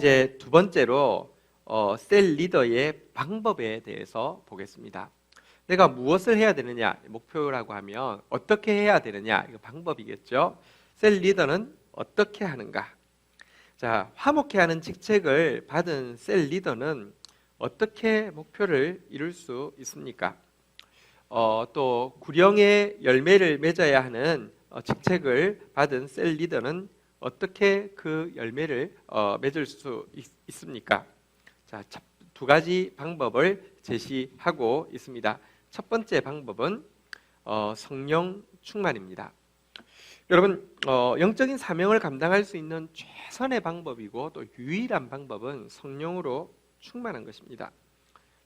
이제 두 번째로 셀 리더의 방법에 대해서 보겠습니다. 내가 무엇을 해야 되느냐, 목표라고 하면 어떻게 해야 되느냐, 이거 방법이겠죠. 셀 리더는 어떻게 하는가? 자, 화목해 하는 직책을 받은 셀 리더는 어떻게 목표를 이룰 수 있습니까? 또 구령의 열매를 맺어야 하는 직책을 받은 셀 리더는 어떻게 그 열매를 맺을 수 있습니까? 자, 두 가지 방법을 제시하고 있습니다. 첫 번째 방법은 성령 충만입니다. 여러분, 영적인 사명을 감당할 수 있는 최선의 방법이고 또 유일한 방법은 성령으로 충만한 것입니다.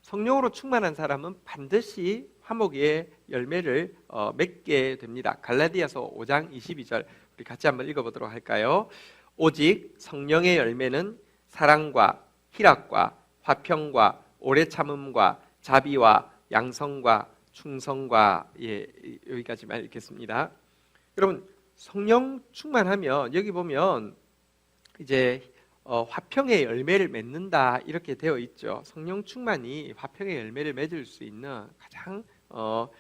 성령으로 충만한 사람은 반드시 화목의 열매를 맺게 됩니다. 갈라디아서 5장 22절 우리 같이 한번 읽어보도록 할까요? 오직 성령의 열매는 사랑과 희락과 화평과 오래 참음과 자비와 양성과 충성과, 여기까지만 읽겠습니다. 여러분, 성령 충만하면 여기 보면 이제 화평의 열매를 맺는다 이렇게 되어 있죠. 성령 충만이 화평의 열매를 맺을 수 있는 가장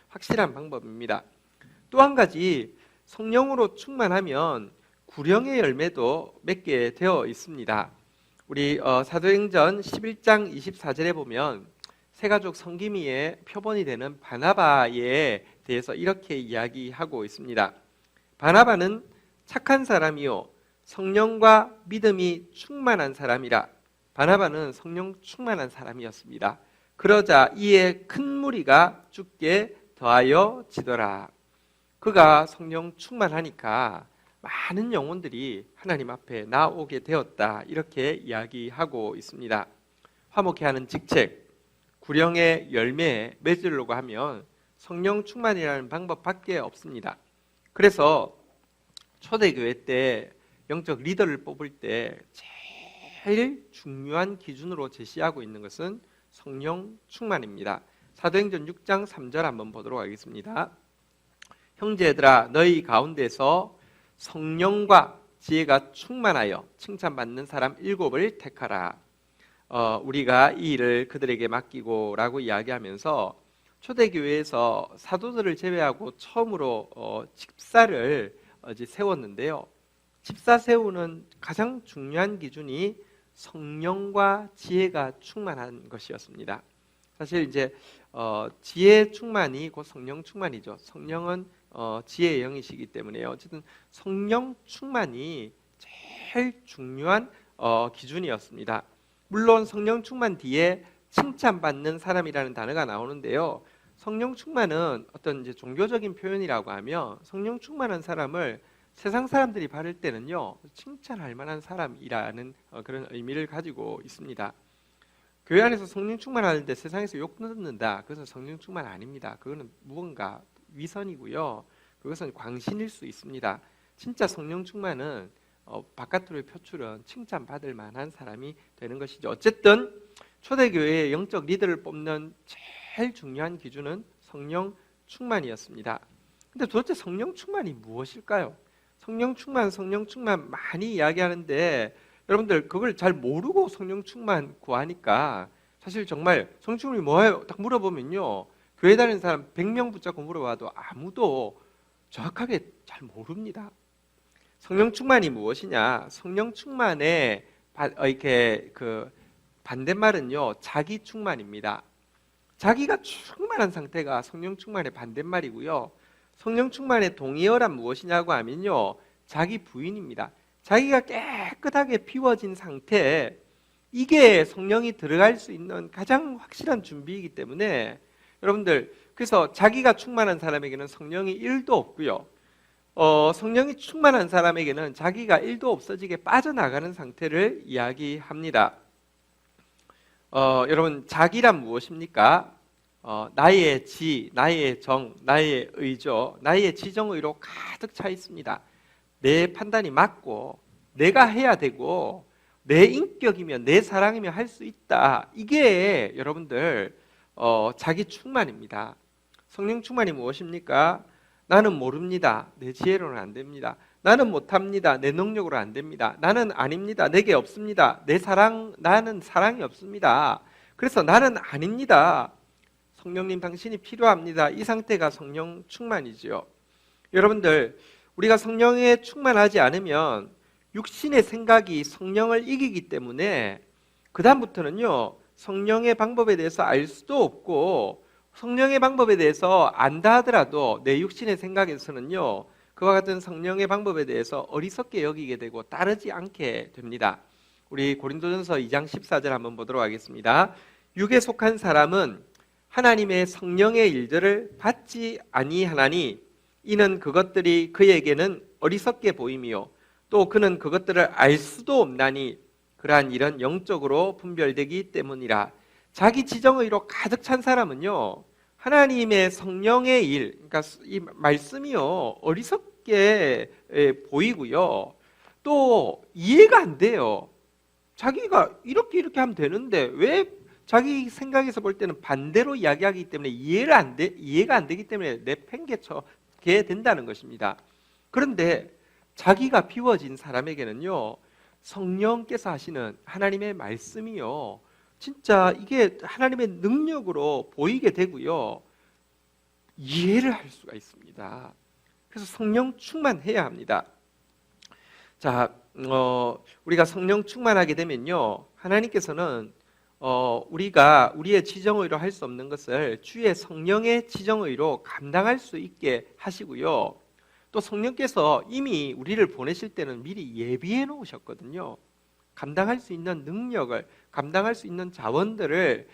확실한 방법입니다. 또 한 가지, 성령으로 충만하면 구령의 열매도 맺게 되어 있습니다. 우리 사도행전 11장 24절에 보면 새가족 성기미의 표본이 되는 바나바에 대해서 이렇게 이야기하고 있습니다. 바나바는 착한 사람이요 성령과 믿음이 충만한 사람이라. 바나바는 성령 충만한 사람이었습니다. 그러자 이에 큰 무리가 죽게 더하여 지더라. 그가 성령 충만하니까 많은 영혼들이 하나님 앞에 나오게 되었다 이렇게 이야기하고 있습니다. 화목해 하는 직책, 구령의 열매에 맺으려고 하면 성령 충만이라는 방법밖에 없습니다. 그래서 초대교회 때 영적 리더를 뽑을 때 제일 중요한 기준으로 제시하고 있는 것은 성령 충만입니다. 사도행전 6장 3절 한번 보도록 하겠습니다. 형제들아, 너희 가운데서 성령과 지혜가 충만하여 칭찬받는 사람 7을 택하라. 우리가 이 일을 그들에게 맡기고 라고 이야기하면서 초대교회에서 사도들을 제외하고 처음으로 집사를 세웠는데요. 집사 세우는 가장 중요한 기준이 성령과 지혜가 충만한 것이었습니다. 사실 이제 지혜 충만이 곧 성령 충만이죠. 성령은 지혜의 영이시기 때문에요. 어쨌든 성령 충만이 제일 중요한 기준이었습니다. 물론 성령 충만 뒤에 칭찬받는 사람이라는 단어가 나오는데요. 성령 충만은 어떤 이제 종교적인 표현이라고 하면 성령 충만한 사람을 세상 사람들이 바를 때는요 칭찬할 만한 사람이라는 그런 의미를 가지고 있습니다. 교회 안에서 성령 충만하는데 세상에서 욕 듣는다, 그것은 성령 충만 아닙니다. 그거는 무언가 위선이고요, 그것은 광신일 수 있습니다. 진짜 성령 충만은 바깥으로의 표출은 칭찬받을 만한 사람이 되는 것이죠. 어쨌든 초대교회의 영적 리더를 뽑는 제일 중요한 기준은 성령 충만이었습니다. 근데 도대체 성령 충만이 무엇일까요? 성령 충만 많이 이야기하는데 여러분들 그걸 잘 모르고 성령 충만 구하니까 사실 정말 성령 충만이 뭐예요? 딱 물어보면요, 교회 다니는 사람 100명 붙잡고 물어봐도 아무도 정확하게 잘 모릅니다. 성령 충만이 무엇이냐? 성령 충만의 이렇게 그 반대말은요 자기 충만입니다. 자기가 충만한 상태가 성령 충만의 반대말이고요. 성령 충만의 동의어란 무엇이냐고 하면요 자기 부인입니다. 자기가 깨끗하게 비워진 상태, 이게 성령이 들어갈 수 있는 가장 확실한 준비이기 때문에 여러분들, 그래서 자기가 충만한 사람에게는 성령이 1도 없고요, 성령이 충만한 사람에게는 자기가 1도 없어지게 빠져나가는 상태를 이야기합니다. 여러분, 자기란 무엇입니까? 나의 지, 나의 정, 나의 의죠. 나의 지정의로 가득 차 있습니다. 내 판단이 맞고 내가 해야 되고 내 인격이면 내 사랑이면 할 수 있다. 이게 여러분들 자기 충만입니다. 성령 충만이 무엇입니까? 나는 모릅니다. 내 지혜로는 안 됩니다. 나는 못합니다. 내 능력으로 안 됩니다. 나는 아닙니다. 내게 없습니다. 나는 사랑이 없습니다. 그래서 나는 아닙니다. 성령님 당신이 필요합니다. 이 상태가 성령 충만이지요. 여러분들, 우리가 성령에 충만하지 않으면 육신의 생각이 성령을 이기기 때문에 그 다음부터는요, 성령의 방법에 대해서 알 수도 없고 성령의 방법에 대해서 안다 하더라도 내 육신의 생각에서는요, 그와 같은 성령의 방법에 대해서 어리석게 여기게 되고 따르지 않게 됩니다. 우리 고린도전서 2장 14절 한번 보도록 하겠습니다. 육에 속한 사람은 하나님의 성령의 일들을 받지 아니하나니 이는 그것들이 그에게는 어리석게 보임이요 또 그는 그것들을 알 수도 없나니 그러한 일은 영적으로 분별되기 때문이라. 자기 지정의로 가득 찬 사람은요, 하나님의 성령의 일, 그러니까 이 말씀이요, 어리석게 보이고요, 또 이해가 안 돼요. 자기가 이렇게 하면 되는데 왜 자기 생각에서 볼 때는 반대로 이야기하기 때문에 이해가 안 되기 때문에 내팽개쳐게 된다는 것입니다. 그런데 자기가 비워진 사람에게는요, 성령께서 하시는 하나님의 말씀이요, 진짜 이게 하나님의 능력으로 보이게 되고요, 이해를 할 수가 있습니다. 그래서 성령 충만해야 합니다. 자, 우리가 성령 충만하게 되면요, 하나님께서는 우리가 우리의 지정의로 할 수 없는 것을 주의 성령의 지정의로 감당할 수 있게 하시고요, 또 성령께서 이미 우리를 보내실 때는 미리 예비해 놓으셨거든요. 감당할 수 있는 능력을, 감당할 수 있는 자원들을,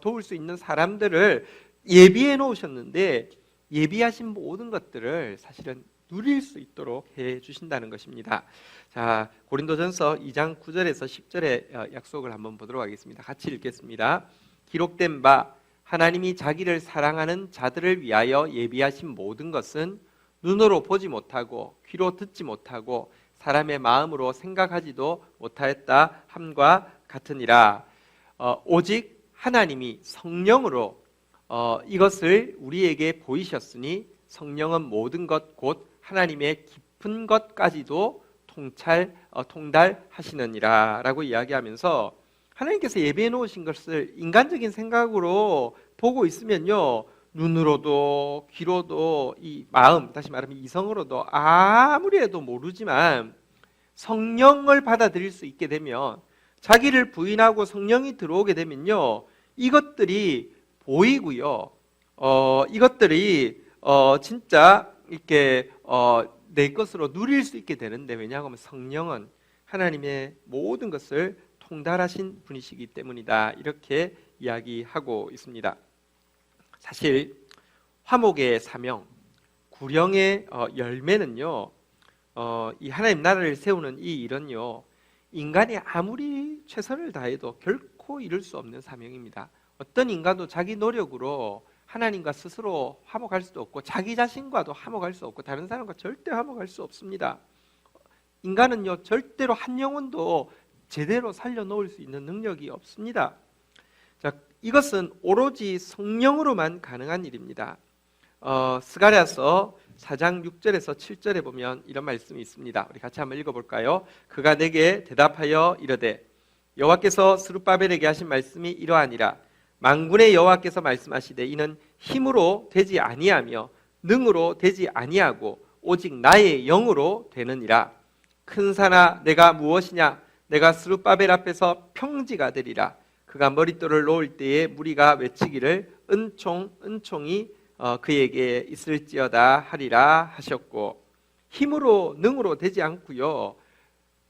도울 수 있는 사람들을 예비해 놓으셨는데 예비하신 모든 것들을 사실은 누릴 수 있도록 해 주신다는 것입니다. 자, 고린도전서 2장 9절에서 10절의 약속을 한번 보도록 하겠습니다. 같이 읽겠습니다. 기록된 바 하나님이 자기를 사랑하는 자들을 위하여 예비하신 모든 것은 눈으로 보지 못하고 귀로 듣지 못하고 사람의 마음으로 생각하지도 못하였다 함과 같으니라. 오직 하나님이 성령으로 이것을 우리에게 보이셨으니 성령은 모든 것 곧 하나님의 깊은 것까지도 통달하시느니라 라고 이야기하면서, 하나님께서 예비해 놓으신 것을 인간적인 생각으로 보고 있으면요, 눈으로도 귀로도 이 마음, 다시 말하면 이성으로도 아무리 해도 모르지만 성령을 받아들일 수 있게 되면, 자기를 부인하고 성령이 들어오게 되면요, 이것들이 보이고요, 이것들이 진짜 이렇게 내 것으로 누릴 수 있게 되는데, 왜냐하면 성령은 하나님의 모든 것을 통달하신 분이시기 때문이다, 이렇게 이야기하고 있습니다. 사실 화목의 사명, 구령의 열매는요, 이 하나님 나라를 세우는 이 일은요, 인간이 아무리 최선을 다해도 결코 이룰 수 없는 사명입니다. 어떤 인간도 자기 노력으로 하나님과 스스로 화목할 수도 없고 자기 자신과도 화목할 수 없고 다른 사람과 절대 화목할 수 없습니다. 인간은요, 절대로 한 영혼도 제대로 살려놓을 수 있는 능력이 없습니다. 자, 이것은 오로지 성령으로만 가능한 일입니다. 스가랴서 4장 6절에서 7절에 보면 이런 말씀이 있습니다. 우리 같이 한번 읽어볼까요? 그가 내게 대답하여 이르되 여호와께서 스룹바벨에게 하신 말씀이 이러하니라. 만군의 여호와께서 말씀하시되 이는 힘으로 되지 아니하며 능으로 되지 아니하고 오직 나의 영으로 되느니라. 큰 산아 내가 무엇이냐? 내가 스룹바벨 앞에서 평지가 되리라. 그가 머릿돌을 놓을 때에 무리가 외치기를 은총이 그에게 있을지어다 하리라 하셨고, 힘으로 능으로 되지 않고요,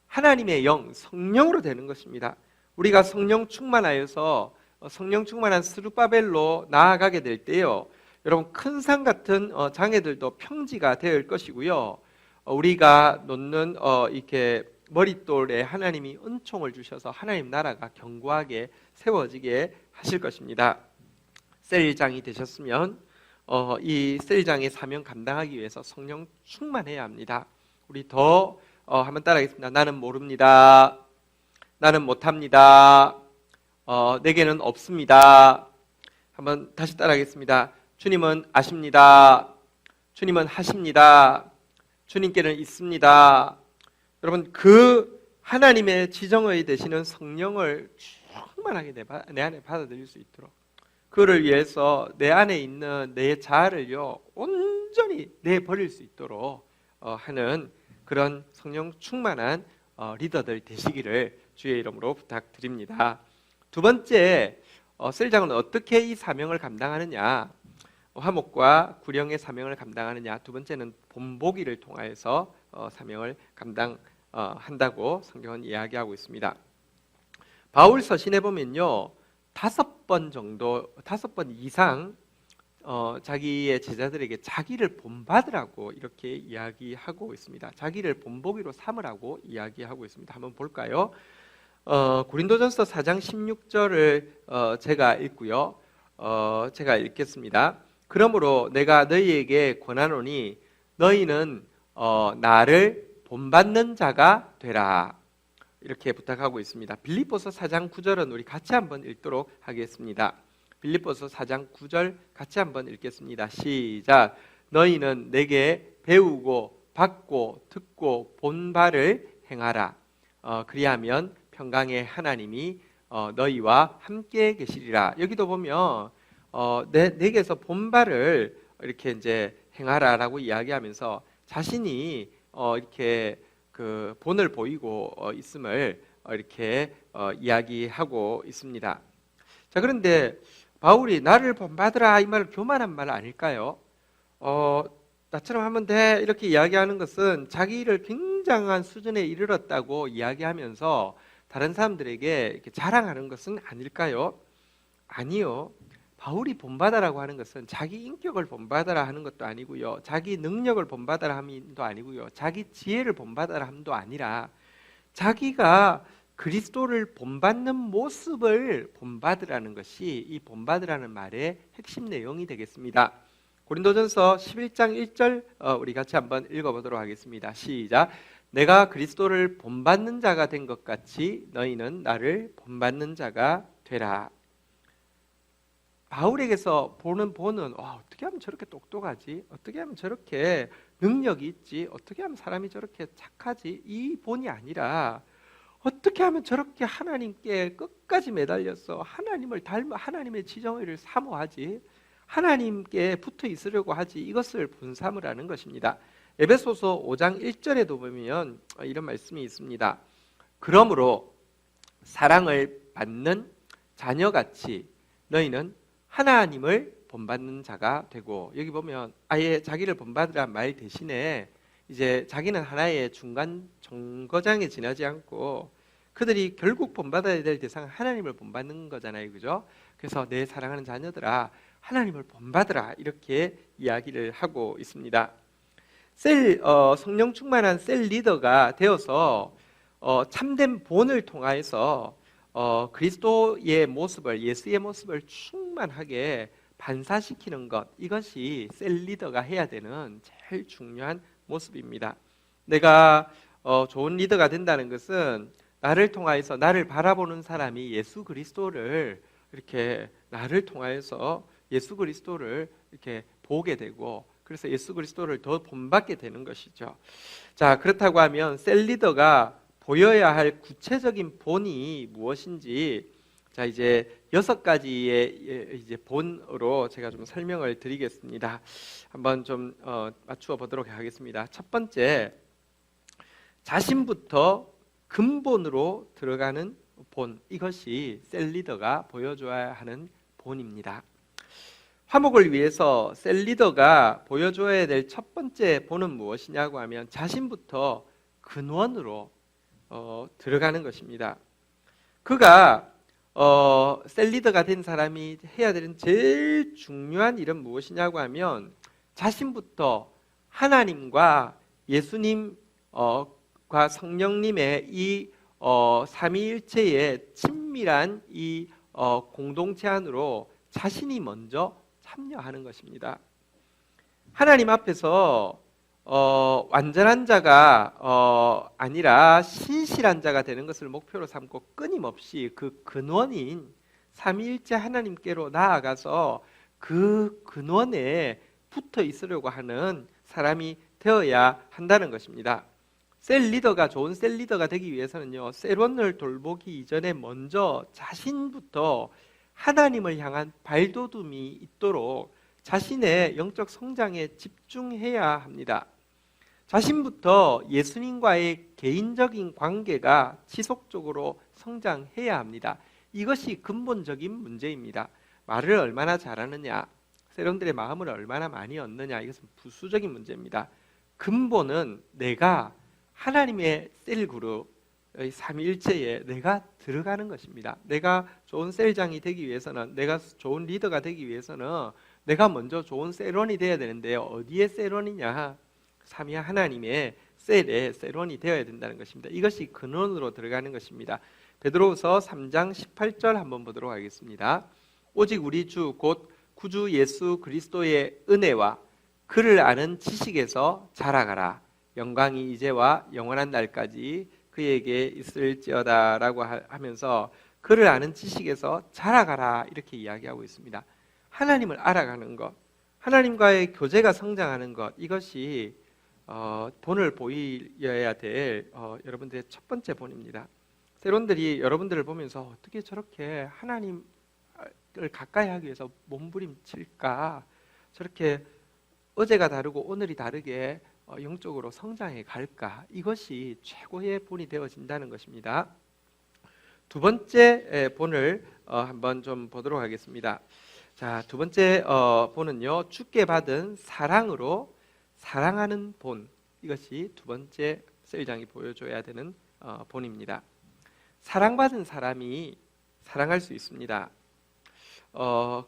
하나님의 영, 성령으로 되는 것입니다. 우리가 성령 충만하여서 성령 충만한 스룹바벨로 나아가게 될 때요, 여러분 큰 산 같은 장애들도 평지가 될 것이고요, 우리가 놓는 이렇게 머릿돌에 하나님이 은총을 주셔서 하나님 나라가 견고하게 세워지게 하실 것입니다. 셀장이 되셨으면 이 셀장의 사명 감당하기 위해서 성령 충만해야 합니다. 우리 더 한번 따라하겠습니다. 나는 모릅니다. 나는 못합니다. 내게는 없습니다. 한번 다시 따라하겠습니다. 주님은 아십니다. 주님은 하십니다. 주님께는 있습니다. 여러분, 그 하나님의 지정의 되시는 성령을 충만하게 내 안에 받아들일 수 있도록, 그를 위해서 내 안에 있는 내 자아를요 온전히 내버릴 수 있도록 하는 그런 성령 충만한 리더들 되시기를 주의 이름으로 부탁드립니다. 두 번째, 셀장은 어떻게 이 사명을 감당하느냐, 화목과 구령의 사명을 감당하느냐. 두 번째는 본보기를 통하여서 사명을 감당한다고 성경은 이야기하고 있습니다. 바울 서신에 보면요 5번 이상 자기의 제자들에게 자기를 본받으라고 이렇게 이야기하고 있습니다. 자기를 본보기로 삼으라고 이야기하고 있습니다. 한번 볼까요? 고린도전서 4장 16절을 제가 읽고요. 제가 읽겠습니다. 그러므로 내가 너희에게 권하노니 너희는 나를 본받는 자가 되라. 이렇게 부탁하고 있습니다. 빌립보서 4장 9절은 우리 같이 한번 읽도록 하겠습니다. 빌립보서 4장 9절 같이 한번 읽겠습니다. 시작. 너희는 내게 배우고 받고 듣고 본 바를 행하라. 그리하면 평강의 하나님이 너희와 함께 계시리라. 여기도 보면 내게서 본 바를 이렇게 이제 행하라라고 이야기하면서 자신이 이렇게 그 본을 보이고 있음을 이렇게 이야기하고 있습니다. 자, 그런데 바울이 나를 본받으라 이 말은 교만한 말 아닐까요? 나처럼 하면 돼 이렇게 이야기하는 것은 자기를 굉장한 수준에 이르렀다고 이야기하면서 다른 사람들에게 이렇게 자랑하는 것은 아닐까요? 아니요. 바울이 본받아라고 하는 것은 자기 인격을 본받아라 하는 것도 아니고요, 자기 능력을 본받아라 함도 아니고요, 자기 지혜를 본받아라 함도 아니라 자기가 그리스도를 본받는 모습을 본받으라는 것이 이 본받으라는 말의 핵심 내용이 되겠습니다. 고린도전서 11장 1절 우리 같이 한번 읽어보도록 하겠습니다. 시작. 내가 그리스도를 본받는 자가 된 것 같이 너희는 나를 본받는 자가 되라. 바울에게서 보는 본은 어떻게 하면 저렇게 똑똑하지? 어떻게 하면 저렇게 능력이 있지? 어떻게 하면 사람이 저렇게 착하지? 이 본이 아니라 어떻게 하면 저렇게 하나님께 끝까지 매달려서 하나님을 닮아 하나님의 지정의를 사모하지? 하나님께 붙어 있으려고 하지? 이것을 본삼으라는 것입니다. 에베소서 5장 1절에도 보면 이런 말씀이 있습니다. 그러므로 사랑을 받는 자녀같이 너희는 하나님을 본받는 자가 되고, 여기 보면 아예 자기를 본받으란 말 대신에 이제 자기는 하나의 중간 정거장에 지나지 않고 그들이 결국 본받아야 될 대상은 하나님을 본받는 거잖아요, 그죠? 그래서 내 사랑하는 자녀들아 하나님을 본받으라 이렇게 이야기를 하고 있습니다. 성령 충만한 셀 리더가 되어서 참된 본을 통하여서 그리스도의 모습을, 예수의 모습을 충만하게 반사시키는 것, 이것이 셀 리더가 해야 되는 제일 중요한 모습입니다. 내가 좋은 리더가 된다는 것은 나를 통하여서 나를 바라보는 사람이 예수 그리스도를 이렇게 나를 통하여서 예수 그리스도를 이렇게 보게 되고, 그래서 예수 그리스도를 더 본받게 되는 것이죠. 자, 그렇다고 하면 셀 리더가 보여야 할 구체적인 본이 무엇인지, 자 이제 6가지의 이제 본으로 제가 좀 설명을 드리겠습니다. 한번 좀 맞추어 보도록 하겠습니다. 첫 번째, 자신부터 근본으로 들어가는 본, 이것이 셀 리더가 보여줘야 하는 본입니다. 화목을 위해서 셀 리더가 보여줘야 될 첫 번째 본은 무엇이냐고 하면 자신부터 근원으로 들어가는 것입니다. 그가 셀 리더가 된 사람이 해야 되는 제일 중요한 일은 무엇이냐고 하면 자신부터 하나님과 예수님과 성령님의 이 삼위일체의 친밀한 이 공동체 안으로 자신이 먼저 참여하는 것입니다. 하나님 앞에서 완전한 자가 아니라 신실한 자가 되는 것을 목표로 삼고 끊임없이 그 근원인 삼위일체 하나님께로 나아가서 그 근원에 붙어 있으려고 하는 사람이 되어야 한다는 것입니다. 셀 리더가 좋은 셀 리더가 되기 위해서는요, 셀원을 돌보기 이전에 먼저 자신부터 하나님을 향한 발돋움이 있도록 자신의 영적 성장에 집중해야 합니다. 자신부터 예수님과의 개인적인 관계가 지속적으로 성장해야 합니다. 이것이 근본적인 문제입니다. 말을 얼마나 잘하느냐, 세령들의 마음을 얼마나 많이 얻느냐, 이것은 부수적인 문제입니다. 근본은 내가 하나님의 셀그룹, 삼위일체에 내가 들어가는 것입니다. 내가 좋은 셀장이 되기 위해서는, 내가 좋은 리더가 되기 위해서는 내가 먼저 좋은 셀원이 되어야 되는데요. 어디에 셀원이냐? 삼위 하나님의 셀에 셀원이 되어야 된다는 것입니다. 이것이 근원으로 들어가는 것입니다. 베드로후서 3장 18절 한번 보도록 하겠습니다. 오직 우리 주 곧 구주 예수 그리스도의 은혜와 그를 아는 지식에서 자라가라. 영광이 이제와 영원한 날까지 그에게 있을지어다 라고 하면서 그를 아는 지식에서 자라가라 이렇게 이야기하고 있습니다. 하나님을 알아가는 것, 하나님과의 교제가 성장하는 것, 이것이 본을 보여야 될 여러분들의 첫 번째 본입니다. 세론들이 여러분들을 보면서 어떻게 저렇게 하나님을 가까이 하기 위해서 몸부림칠까, 저렇게 어제가 다르고 오늘이 다르게 영적으로 성장해 갈까, 이것이 최고의 본이 되어진다는 것입니다. 두 번째 본을 한번 좀 보도록 하겠습니다. 자, 두 번째 본은요, 주께 받은 사랑으로 사랑하는 본, 이것이 두 번째 셀장이 보여줘야 되는 본입니다. 사랑받은 사람이 사랑할 수 있습니다.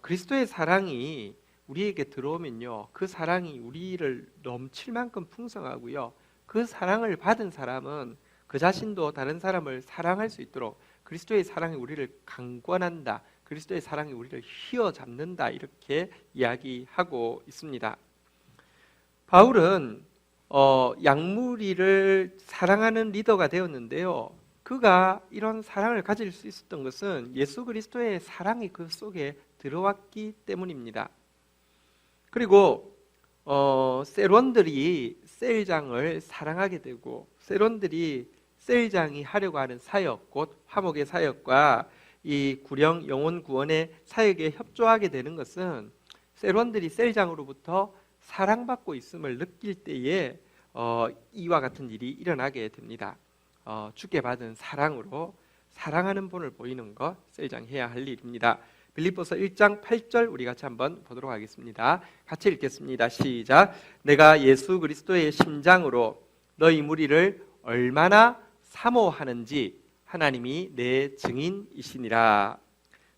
그리스도의 사랑이 우리에게 들어오면요, 그 사랑이 우리를 넘칠 만큼 풍성하고요, 그 사랑을 받은 사람은 그 자신도 다른 사람을 사랑할 수 있도록 그리스도의 사랑이 우리를 강권한다, 그리스도의 사랑이 우리를 휘어잡는다, 이렇게 이야기하고 있습니다. 바울은 양무리를 사랑하는 리더가 되었는데요, 그가 이런 사랑을 가질 수 있었던 것은 예수 그리스도의 사랑이 그 속에 들어왔기 때문입니다. 그리고 셀원들이 셀장을 사랑하게 되고, 셀원들이 셀장이 하려고 하는 사역, 곧 화목의 사역과 이 구령 영혼 구원의 사역에 협조하게 되는 것은 셀원들이 셀장으로부터 사랑받고 있음을 느낄 때에 이와 같은 일이 일어나게 됩니다. 주께 받은 사랑으로 사랑하는 본을 보이는 것, 셀장 해야 할 일입니다. 빌립보서 1장 8절 우리 같이 한번 보도록 하겠습니다. 같이 읽겠습니다. 시작. 내가 예수 그리스도의 심장으로 너희 무리를 얼마나 사모하는지 하나님이 내 증인이시니라.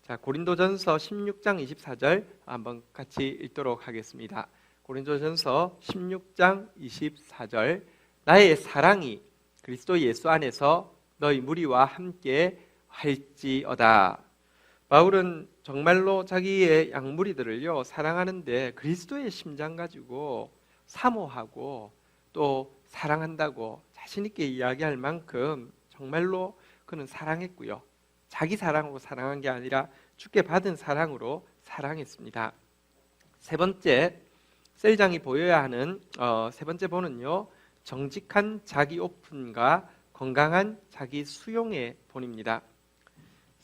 자, 고린도전서 16장 24절 한번 같이 읽도록 하겠습니다. 고린도전서 16장 24절. 나의 사랑이 그리스도 예수 안에서 너희 무리와 함께 할지어다. 바울은 정말로 자기의 양무리들을요 사랑하는데 그리스도의 심장 가지고 사모하고 또 사랑한다고 자신 있게 이야기할 만큼 정말로 그는 사랑했고요, 자기 사랑으로 사랑한 게 아니라 주께 받은 사랑으로 사랑했습니다. 세 번째 셀장이 보여야 하는 세 번째 본은요, 정직한 자기 오픈과 건강한 자기 수용의 본입니다.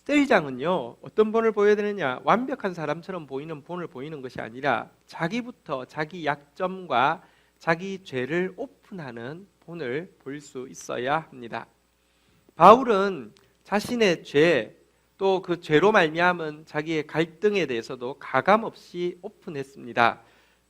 셀장은요, 어떤 본을 보여야 되느냐, 완벽한 사람처럼 보이는 본을 보이는 것이 아니라 자기부터 자기 약점과 자기 죄를 오픈하는 본을 볼 수 있어야 합니다. 바울은 자신의 죄, 또 그 죄로 말미암은 자기의 갈등에 대해서도 가감없이 오픈했습니다.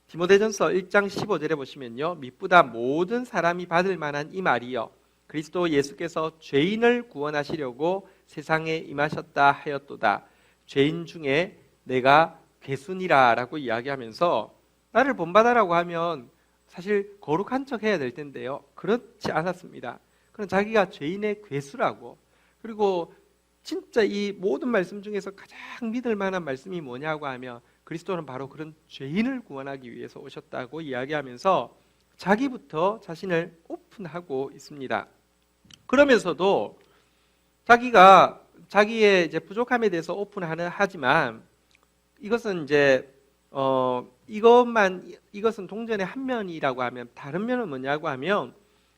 디모데전서 1장 15절에 보시면요, 미쁘다 모든 사람이 받을 만한 이 말이여 그리스도 예수께서 죄인을 구원하시려고 세상에 임하셨다 하였도다. 죄인 중에 내가 괴순이라 라고 이야기하면서, 나를 본받아라고 하면 사실 거룩한 척 해야 될 텐데요, 그렇지 않았습니다. 그는 자기가 죄인의 괴수라고, 그리고 진짜 이 모든 말씀 중에서 가장 믿을 만한 말씀이 뭐냐고 하면 그리스도는 바로 그런 죄인을 구원하기 위해서 오셨다고 이야기하면서 자기부터 자신을 오픈하고 있습니다. 그러면서도 자기가 자기의 이제 부족함에 대해서 오픈하지만 이것은 이제 이것은 동전의 한 면이라고 하면 다른 면은 뭐냐고 하면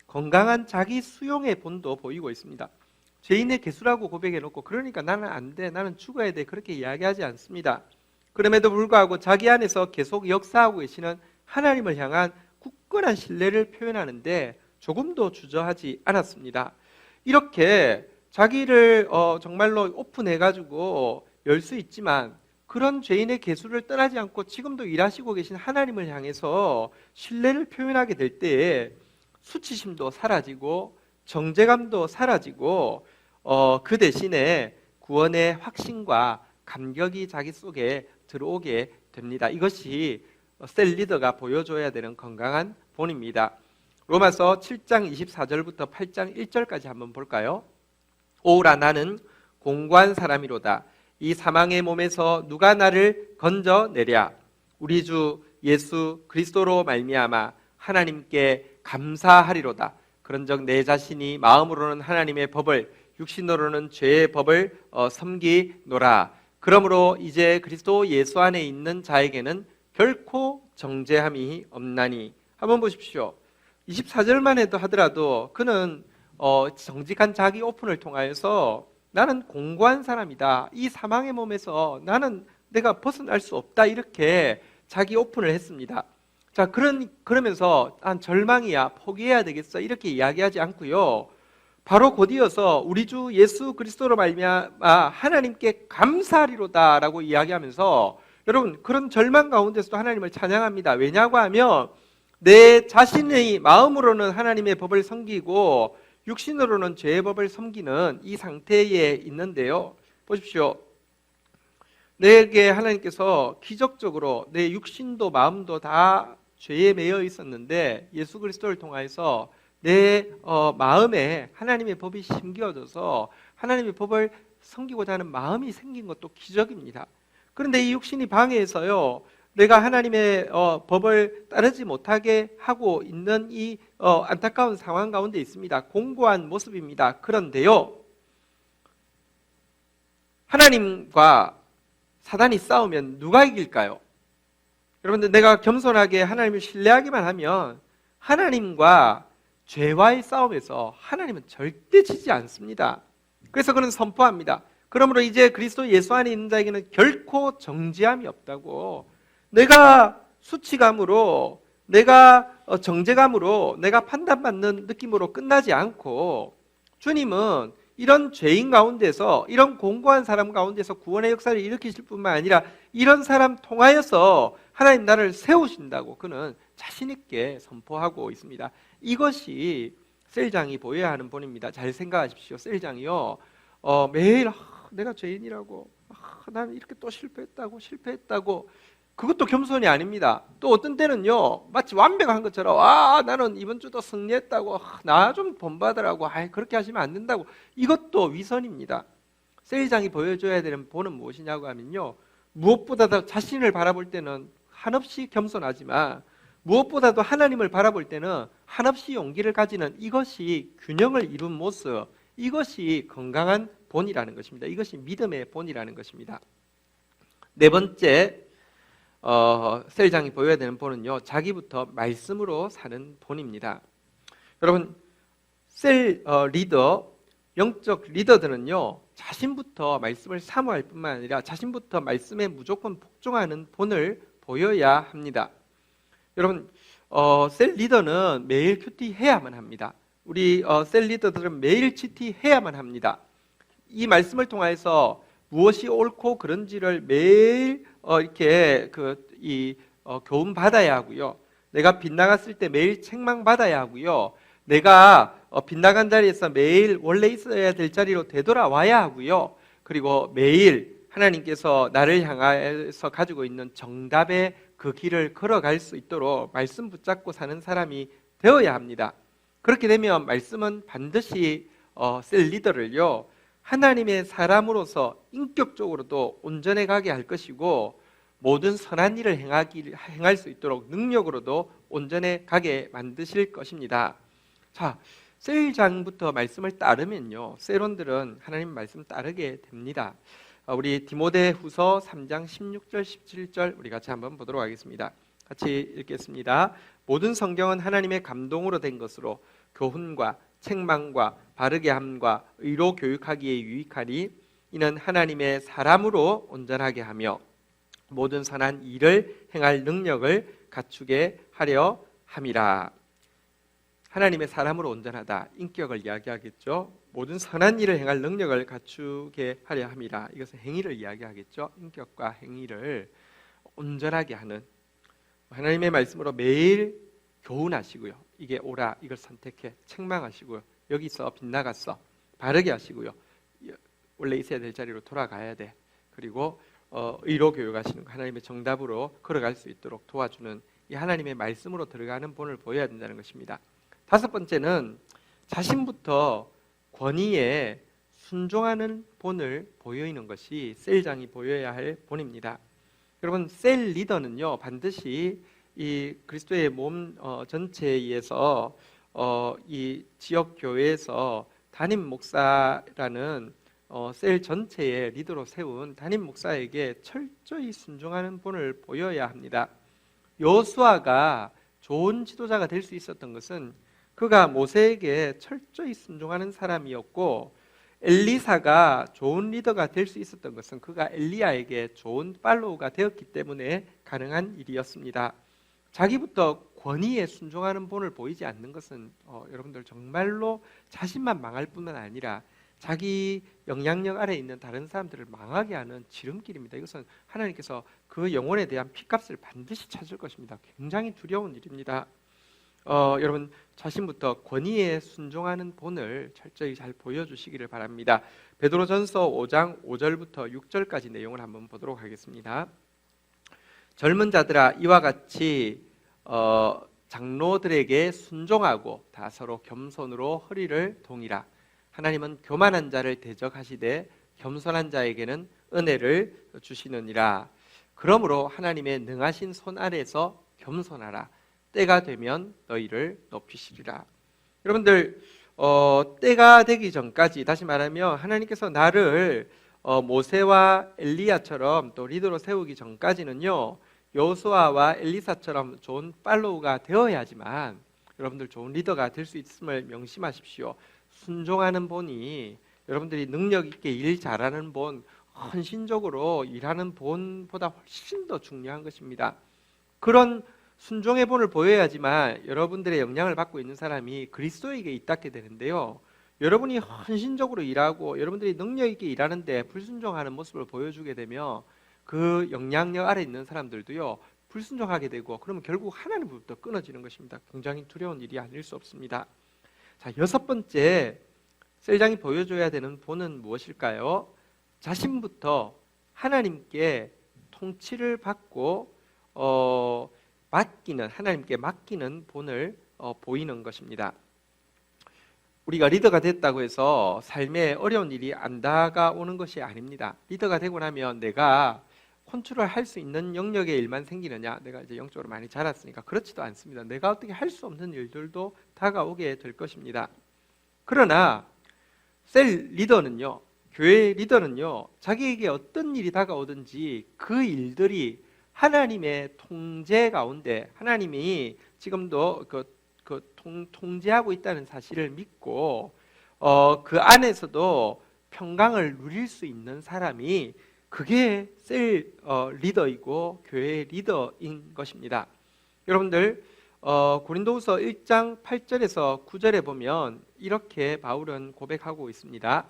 건강한 자기 수용의 본도 보이고 있습니다. 죄인의 개수라고 고백해 놓고 그러니까 나는 안 돼, 나는 죽어야 돼 그렇게 이야기하지 않습니다. 그럼에도 불구하고 자기 안에서 계속 역사하고 계시는 하나님을 향한 굳건한 신뢰를 표현하는데 조금도 주저하지 않았습니다. 이렇게 자기를 정말로 오픈해가지고 열 수 있지만 그런 죄인의 개수를 떠나지 않고 지금도 일하시고 계신 하나님을 향해서 신뢰를 표현하게 될 때에 수치심도 사라지고 정죄감도 사라지고 그 대신에 구원의 확신과 감격이 자기 속에 들어오게 됩니다. 이것이 셀 리더가 보여줘야 되는 건강한 본입니다. 로마서 7장 24절부터 8장 1절까지 한번 볼까요? 오라 나는 공고한 사람이로다. 이 사망의 몸에서 누가 나를 건져내랴. 우리 주 예수 그리스도로 말미암아 하나님께 감사하리로다. 그런즉 내 자신이 마음으로는 하나님의 법을 육신으로는 죄의 법을 섬기노라. 그러므로 이제 그리스도 예수 안에 있는 자에게는 결코 정죄함이 없나니. 한번 보십시오. 24절만 해도 하더라도 그는 정직한 자기 오픈을 통하여서 나는 공고한 사람이다. 이 사망의 몸에서 내가 벗어날 수 없다. 이렇게 자기 오픈을 했습니다. 자, 그러면서 절망이야, 포기해야 되겠어 이렇게 이야기하지 않고요. 바로 곧 이어서 우리 주 예수 그리스도로 말미암아 하나님께 감사하리로다라고 이야기하면서 여러분 그런 절망 가운데서도 하나님을 찬양합니다. 왜냐고 하면 내 자신의 마음으로는 하나님의 법을 섬기고 육신으로는 죄의 법을 섬기는 이 상태에 있는데요. 보십시오. 내게 하나님께서 기적적으로 내 육신도 마음도 다 죄에 매여 있었는데 예수 그리스도를 통하여서 내 마음에 하나님의 법이 심겨져서 하나님의 법을 섬기고자 하는 마음이 생긴 것도 기적입니다. 그런데 이 육신이 방해해서요, 내가 하나님의 법을 따르지 못하게 하고 있는 이 안타까운 상황 가운데 있습니다. 공고한 모습입니다. 그런데요, 하나님과 사단이 싸우면 누가 이길까요? 여러분들, 내가 겸손하게 하나님을 신뢰하기만 하면 하나님과 죄와의 싸움에서 하나님은 절대 지지 않습니다. 그래서 그는 선포합니다. 그러므로 이제 그리스도 예수 안에 있는 자에게는 결코 정죄함이 없다고. 내가 수치감으로, 내가 정죄감으로, 내가 판단받는 느낌으로 끝나지 않고 주님은 이런 죄인 가운데서, 이런 공고한 사람 가운데서 구원의 역사를 일으키실 뿐만 아니라 이런 사람 통하여서 하나님 나를 세우신다고 그는 자신 있게 선포하고 있습니다. 이것이 셀장이 보여야 하는 본입니다. 잘 생각하십시오. 셀장이요, 매일 내가 죄인이라고, 나는 이렇게 또 실패했다고 그것도 겸손이 아닙니다. 또 어떤 때는요, 마치 완벽한 것처럼 나는 이번 주도 승리했다고, 나 좀 본받으라고, 그렇게 하시면 안 된다고. 이것도 위선입니다. 셀장이 보여줘야 되는 본은 무엇이냐고 하면요, 무엇보다도 자신을 바라볼 때는 한없이 겸손하지만 무엇보다도 하나님을 바라볼 때는 한없이 용기를 가지는, 이것이 균형을 이룬 모습, 이것이 건강한 본이라는 것입니다. 이것이 믿음의 본이라는 것입니다. 네 번째, 셀장이 보여야 되는 본은요, 자기부터 말씀으로 사는 본입니다. 여러분, 리더, 영적 리더들은요, 자신부터 말씀을 사모할 뿐만 아니라 자신부터 말씀에 무조건 복종하는 본을 보여야 합니다. 여러분, 셀 리더는 매일 큐티 해야만 합니다. 우리 셀 리더들은 매일 치티 해야만 합니다. 이 말씀을 통해서 무엇이 옳고 그른지를 매일 이렇게 교훈 받아야 하고요. 내가 빗나갔을 때 매일 책망 받아야 하고요. 내가 빗나간 자리에서 매일 원래 있어야 될 자리로 되돌아와야 하고요. 그리고 매일 하나님께서 나를 향해서 가지고 있는 정답의 그 길을 걸어갈 수 있도록 말씀 붙잡고 사는 사람이 되어야 합니다. 그렇게 되면 말씀은 반드시 셀 리더를요, 하나님의 사람으로서 인격적으로도 온전해 가게 할 것이고 모든 선한 일을 행할 수 있도록 능력으로도 온전해 가게 만드실 것입니다. 자, 셀장부터 말씀을 따르면요, 셀원들은 하나님 말씀 따르게 됩니다. 우리 디모데후서 3장 16절 17절 우리 같이 한번 보도록 하겠습니다. 같이 읽겠습니다. 모든 성경은 하나님의 감동으로 된 것으로 교훈과 책망과 바르게 함과 의로 교육하기에 유익하니 이는 하나님의 사람으로 온전하게 하며 모든 선한 일을 행할 능력을 갖추게 하려 함이라. 하나님의 사람으로 온전하다, 인격을 이야기하겠죠. 모든 선한 일을 행할 능력을 갖추게 하려 함이라. 이것은 행위를 이야기하겠죠. 인격과 행위를 온전하게 하는 하나님의 말씀으로 매일 교훈하시고요. 이게 옳아, 이걸 선택해, 책망하시고요. 여기서 빗나갔어, 바르게 하시고요. 원래 있어야 될 자리로 돌아가야 돼. 그리고 의로 교육하시는 하나님의 정답으로 걸어갈 수 있도록 도와주는 이 하나님의 말씀으로 들어가는 본을 보여야 된다는 것입니다. 다섯 번째는 자신부터 권위에 순종하는 본을 보이는 것이 셀장이 보여야 할 본입니다. 여러분, 셀 리더는요 반드시 이 그리스도의 몸 전체에 의해서 이 지역 교회에서 담임 목사라는 셀 전체의 리더로 세운 담임 목사에게 철저히 순종하는 본을 보여야 합니다. 여호수아가 좋은 지도자가 될 수 있었던 것은 그가 모세에게 철저히 순종하는 사람이었고, 엘리사가 좋은 리더가 될 수 있었던 것은 그가 엘리야에게 좋은 팔로우가 되었기 때문에 가능한 일이었습니다. 자기부터 권위에 순종하는 본을 보이지 않는 것은 여러분들 정말로 자신만 망할 뿐만 아니라 자기 영향력 아래에 있는 다른 사람들을 망하게 하는 지름길입니다. 이것은 하나님께서 그 영혼에 대한 핏값을 반드시 찾을 것입니다. 굉장히 두려운 일입니다. 여러분, 자신부터 권위에 순종하는 본을 철저히 잘 보여주시기를 바랍니다. 베드로전서 5장 5절부터 6절까지 내용을 한번 보도록 하겠습니다. 젊은 자들아, 이와 같이 장로들에게 순종하고 다 서로 겸손으로 허리를 동이라. 하나님은 교만한 자를 대적하시되 겸손한 자에게는 은혜를 주시느니라. 그러므로 하나님의 능하신 손 아래서 겸손하라. 때가 되면 너희를 높이시리라. 여러분들, 때가 되기 전까지, 다시 말하면 하나님께서 나를 모세와 엘리야처럼 또 리더로 세우기 전까지는요, 여호수아와 엘리사처럼 좋은 팔로우가 되어야지만 여러분들 좋은 리더가 될 수 있음을 명심하십시오. 순종하는 본이, 여러분들이 능력 있게 일 잘하는 본, 헌신적으로 일하는 본보다 훨씬 더 중요한 것입니다. 그런 순종의 본을 보여야지만 여러분들의 영향을 받고 있는 사람이 그리스도에게 입닿게 되는데요, 여러분이 헌신적으로 일하고 여러분들이 능력 있게 일하는데 불순종하는 모습을 보여주게 되면 그 영향력 아래 있는 사람들도요 불순종하게 되고, 그러면 결국 하나님부터 끊어지는 것입니다. 굉장히 두려운 일이 아닐 수 없습니다. 자, 여섯 번째 셀장이 보여줘야 되는 본은 무엇일까요? 자신부터 하나님께 통치를 받고 하나님께 맡기는 본을 보이는 것입니다. 우리가 리더가 됐다고 해서 삶에 어려운 일이 안 다가오는 것이 아닙니다. 리더가 되고 나면 내가 컨트롤할 수 있는 영역의 일만 생기느냐, 내가 이제 영적으로 많이 자랐으니까 그렇지도 않습니다. 내가 어떻게 할 수 없는 일들도 다가오게 될 것입니다. 그러나 셀 리더는요, 교회 리더는요, 자기에게 어떤 일이 다가오든지 그 일들이 하나님의 통제 가운데, 하나님이 지금도 통제하고 있다는 사실을 믿고 그 안에서도 평강을 누릴 수 있는 사람이, 그게 셀 리더이고 교회 리더인 것입니다. 여러분들, 고린도후서 1장 8절에서 9절에 보면 이렇게 바울은 고백하고 있습니다.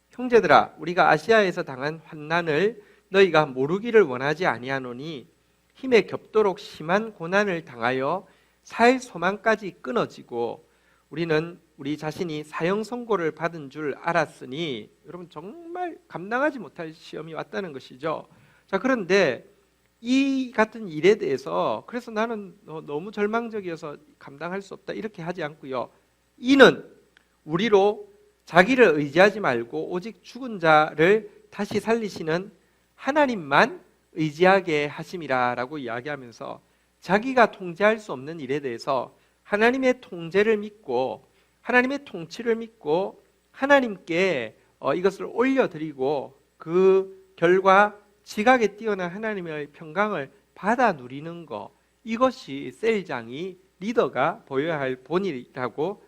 형제들아, 우리가 아시아에서 당한 환난을 너희가 모르기를 원하지 아니하노니 힘에 겹도록 심한 고난을 당하여 살 소망까지 끊어지고 우리는 우리 자신이 사형 선고를 받은 줄 알았으니, 여러분 정말 감당하지 못할 시험이 왔다는 것이죠. 자, 그런데 이 같은 일에 대해서 그래서 나는 너무 절망적이어서 감당할 수 없다 이렇게 하지 않고요, 이는 우리로 자기를 의지하지 말고 오직 죽은 자를 다시 살리시는 하나님만 의지하게 하심이라라고 이야기하면서 자기가 통제할 수 없는 일에 대해서 하나님의 통제를 믿고 하나님의 통치를 믿고 하나님께 이것을 올려드리고 그 결과 지각에 뛰어난 하나님의 평강을 받아 누리는 것, 이것이 셀장이 리더가 보여야 할 본이라고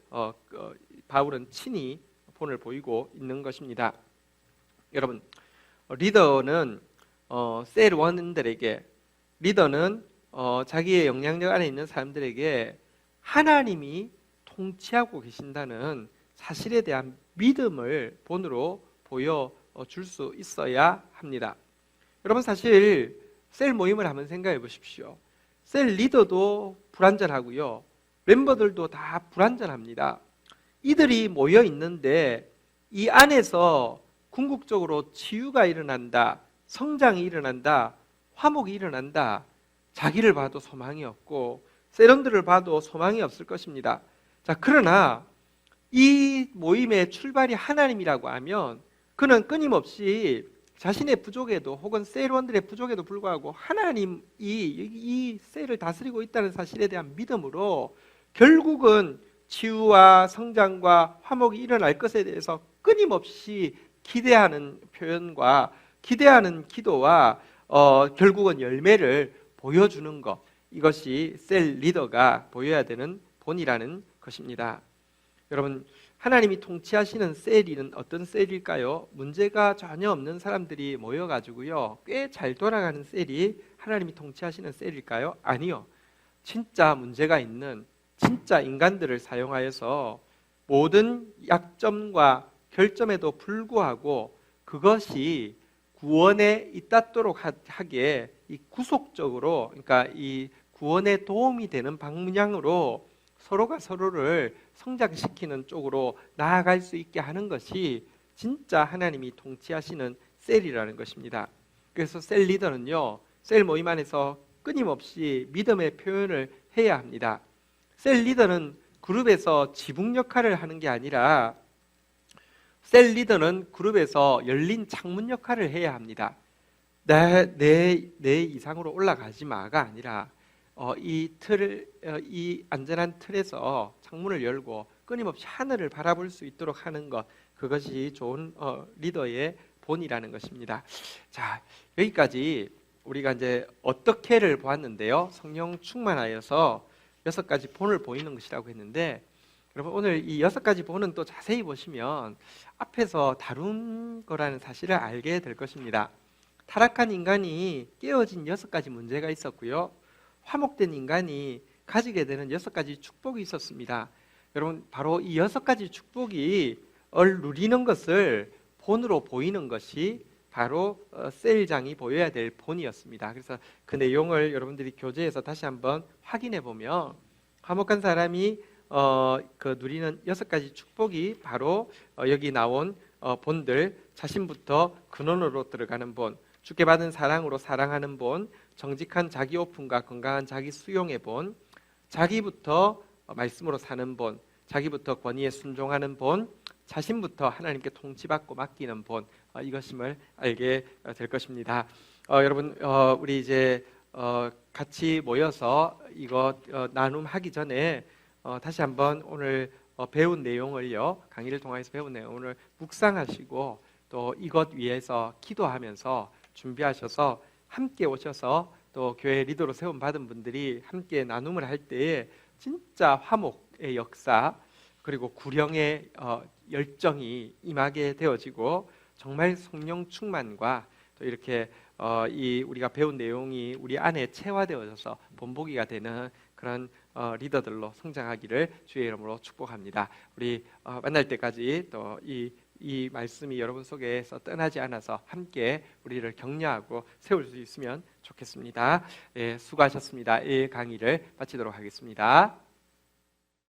바울은 친히 본을 보이고 있는 것입니다. 여러분, 리더는 셀원들에게, 리더는 자기의 영향력 안에 있는 사람들에게 하나님이 통치하고 계신다는 사실에 대한 믿음을 본으로 보여줄 수 있어야 합니다. 여러분, 사실 셀 모임을 한번 생각해 보십시오. 셀 리더도 불완전하고요, 멤버들도 다 불완전합니다. 이들이 모여 있는데 이 안에서 궁극적으로 치유가 일어난다, 성장이 일어난다, 화목이 일어난다, 자기를 봐도 소망이 없고 셀원들을 봐도 소망이 없을 것입니다. 자, 그러나 이 모임의 출발이 하나님이라고 하면 그는 끊임없이 자신의 부족에도 혹은 셀원들의 부족에도 불구하고 하나님이 이 셀을 다스리고 있다는 사실에 대한 믿음으로 결국은 치유와 성장과 화목이 일어날 것에 대해서 끊임없이 기대하는 표현과 기대하는 기도와 결국은 열매를 보여주는 것, 이것이 셀 리더가 보여야 되는 본이라는 것입니다. 여러분, 하나님이 통치하시는 셀은 어떤 셀일까요? 문제가 전혀 없는 사람들이 모여가지고요, 꽤 잘 돌아가는 셀이 하나님이 통치하시는 셀일까요? 아니요. 진짜 문제가 있는 진짜 인간들을 사용하여서 모든 약점과 결점에도 불구하고 그것이 구원에 잇닿도록 하게 이 구속적으로, 그러니까 이 구원에 도움이 되는 방향으로 서로가 서로를 성장시키는 쪽으로 나아갈 수 있게 하는 것이 진짜 하나님이 통치하시는 셀이라는 것입니다. 그래서 셀 리더는요, 셀 모임 안에서 끊임없이 믿음의 표현을 해야 합니다. 셀 리더는 그룹에서 지붕 역할을 하는 게 아니라 셀 리더는 그룹에서 열린 창문 역할을 해야 합니다. 내 이상으로 올라가지 마가 아니라 이 안전한 틀에서 창문을 열고 끊임없이 하늘을 바라볼 수 있도록 하는 것, 그것이 좋은 리더의 본이라는 것입니다. 자, 여기까지 우리가 이제 어떻게를 보았는데요, 성령 충만하여서 6가지 본을 보이는 것이라고 했는데, 여러분, 오늘 이 6가지 본은 또 자세히 보시면 앞에서 다룬 거라는 사실을 알게 될 것입니다. 타락한 인간이 깨어진 6가지 문제가 있었고요, 화목된 인간이 가지게 되는 6가지 축복이 있었습니다. 여러분, 바로 이 6가지 축복이 누리는 것을 본으로 보이는 것이 바로 셀장이 보여야 될 본이었습니다. 그래서 그 내용을 여러분들이 교재에서 다시 한번 확인해 보면, 화목한 사람이 그 누리는 6가지 축복이 바로 여기 나온 본들, 자신부터 근원으로 들어가는 본, 주께 받은 사랑으로 사랑하는 본, 정직한 자기 오픈과 건강한 자기 수용의 본, 자기부터 말씀으로 사는 본, 자기부터 권위에 순종하는 본, 자신부터 하나님께 통치받고 맡기는 본, 이것임을 알게 될 것입니다. 여러분, 우리 이제 같이 모여서 이거 나눔하기 전에 다시 한번 오늘 배운 내용을요, 강의를 통해서 배운 내용을 묵상하시고 또 이것 위해서 기도하면서 준비하셔서 함께 오셔서 또 교회 리더로 세움 받은 분들이 함께 나눔을 할 때에 진짜 화목의 역사, 그리고 구령의 열정이 임하게 되어지고 정말 성령 충만과 또 이렇게 우리가 배운 내용이 우리 안에 체화되어져서 본보기가 되는 그런 리더들로 성장하기를 주의 이름으로 축복합니다. 우리 만날 때까지 또 이 말씀이 여러분 속에서 떠나지 않아서 함께 우리를 격려하고 세울 수 있으면 좋겠습니다. 수고하셨습니다. 이 강의를 마치도록 하겠습니다.